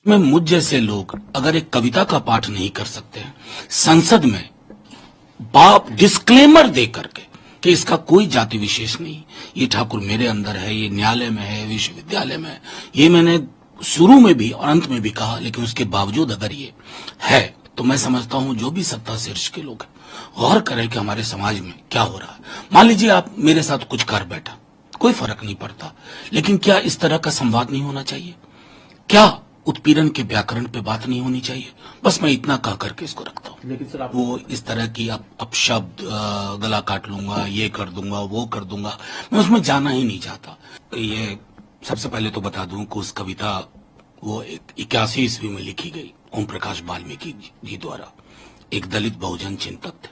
में मुझ जैसे लोग अगर एक कविता का पाठ नहीं कर सकते हैं संसद में बाप डिस्क्लेमर दे करके कि इसका कोई जाति विशेष नहीं, ये ठाकुर मेरे अंदर है, ये न्यायालय में है, विश्वविद्यालय में है, ये मैंने शुरू में भी और अंत में भी कहा, लेकिन उसके बावजूद अगर ये है तो मैं समझता हूं जो भी सत्ता शीर्ष के लोग हैं गौर करें कि हमारे समाज में क्या हो रहा है। मान लीजिए आप मेरे साथ कुछ कर बैठा, कोई फर्क नहीं पड़ता, लेकिन क्या इस तरह का संवाद नहीं होना चाहिए? क्या उत्पीड़न के व्याकरण पे बात नहीं होनी चाहिए? बस मैं इतना कह करके इसको रखता हूँ। लेकिन सर आप वो इस तरह की अपशब्द गला काट लूंगा, ये कर दूंगा, वो कर दूंगा, मैं उसमें जाना ही नहीं चाहता। ये सबसे पहले तो बता दूं कि उस कविता वो 81 ईस्वी में लिखी गई ओम प्रकाश वाल्मीकि जी द्वारा, एक दलित बहुजन चिंतक थे।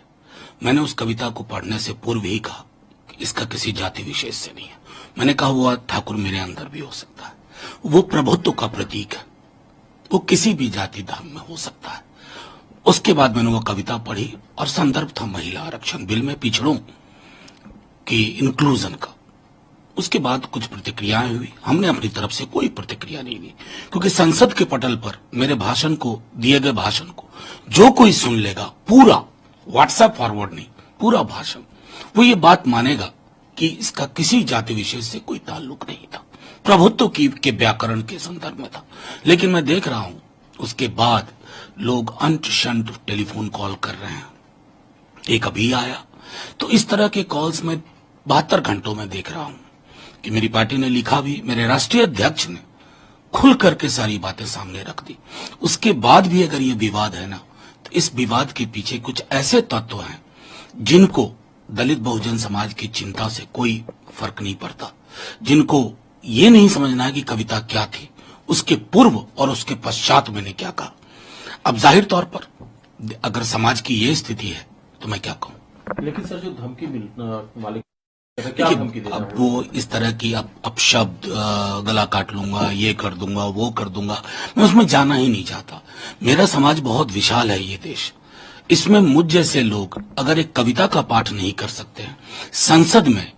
मैंने उस कविता को पढ़ने से पूर्व ही कहा कि इसका किसी जाति विशेष से नहीं है। मैंने कहा वो ठाकुर मेरे अंदर भी हो सकता है, वो प्रभुत्व का प्रतीक है, वो किसी भी जाति धर्म में हो सकता है। उसके बाद मैंने वो कविता पढ़ी और संदर्भ था महिला आरक्षण बिल में पिछड़ों की इंक्लूजन का। उसके बाद कुछ प्रतिक्रियाएं हुई, हमने अपनी तरफ से कोई प्रतिक्रिया नहीं दी, क्योंकि संसद के पटल पर मेरे भाषण को, दिए गए भाषण को जो कोई सुन लेगा, पूरा व्हाट्सएप फॉरवर्ड नहीं, पूरा भाषण, वो ये बात मानेगा कि इसका किसी जाति विशेष से कोई ताल्लुक नहीं था, प्रभुत्व के व्याकरण के संदर्भ में था। लेकिन मैं देख रहा हूं उसके बाद लोग अंट शंट टेलीफोन कॉल कर रहे हैं। एक अभी आया, तो इस तरह के कॉल्स में 72 घंटों में देख रहा हूं कि मेरी पार्टी ने लिखा भी, मेरे राष्ट्रीय अध्यक्ष ने खुल करके सारी बातें सामने रख दी। उसके बाद भी अगर ये विवाद है ना, तो इस विवाद के पीछे कुछ ऐसे तत्व हैं जिनको दलित बहुजन समाज की चिंता से कोई फर्क नहीं पड़ता, जिनको ये नहीं समझना है कि कविता क्या थी, उसके पूर्व और उसके पश्चात मैंने क्या कहा। अब जाहिर तौर पर अगर समाज की ये स्थिति है तो मैं क्या कहूं। लेकिन सर जो धमकी वाले क्या धमकी दे रहा है? अब वो इस तरह की अपशब्द गला काट लूंगा, ये कर दूंगा, वो कर दूंगा, मैं उसमें जाना ही नहीं चाहता। मेरा समाज बहुत विशाल है, ये देश, इसमें मुझ जैसे लोग अगर एक कविता का पाठ नहीं कर सकते हैं संसद में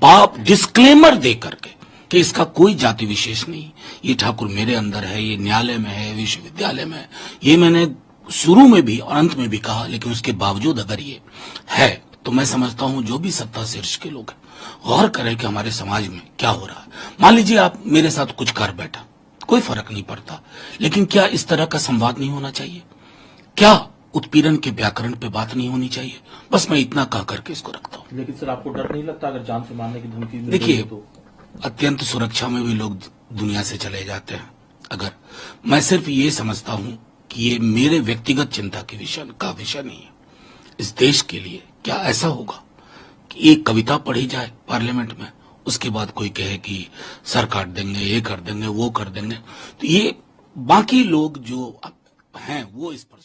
बाप डिस्क्लेमर दे करके कि इसका कोई जाति विशेष नहीं, ये ठाकुर मेरे अंदर है, ये न्यायालय में है, विश्वविद्यालय में है, ये मैंने शुरू में भी और अंत में भी कहा, लेकिन उसके बावजूद अगर ये है तो मैं समझता हूं जो भी सत्ता शीर्ष के लोग हैं गौर करें कि हमारे समाज में क्या हो रहा है। मान लीजिए आप मेरे साथ कुछ कर बैठा, कोई फर्क नहीं पड़ता, लेकिन क्या इस तरह का संवाद नहीं होना चाहिए? क्या उत्पीड़न के व्याकरण पे बात नहीं होनी चाहिए? बस मैं इतना कह करके इसको रखता हूँ। लेकिन सर आपको डर नहीं लगता अगर जान से मारने की धमकी मिल देखिए, रही है तो? अत्यंत सुरक्षा में भी लोग दुनिया से चले जाते हैं। अगर मैं सिर्फ ये समझता हूं कि ये मेरे व्यक्तिगत चिंता के विषय नहीं है। इस देश के लिए क्या ऐसा होगा कि एक कविता पढ़ी जाए पार्लियामेंट में, उसके बाद कोई कहे कि सर काट देंगे, ये कर देंगे, वो कर देंगे, तो ये बाकी लोग जो हैं वो इस पर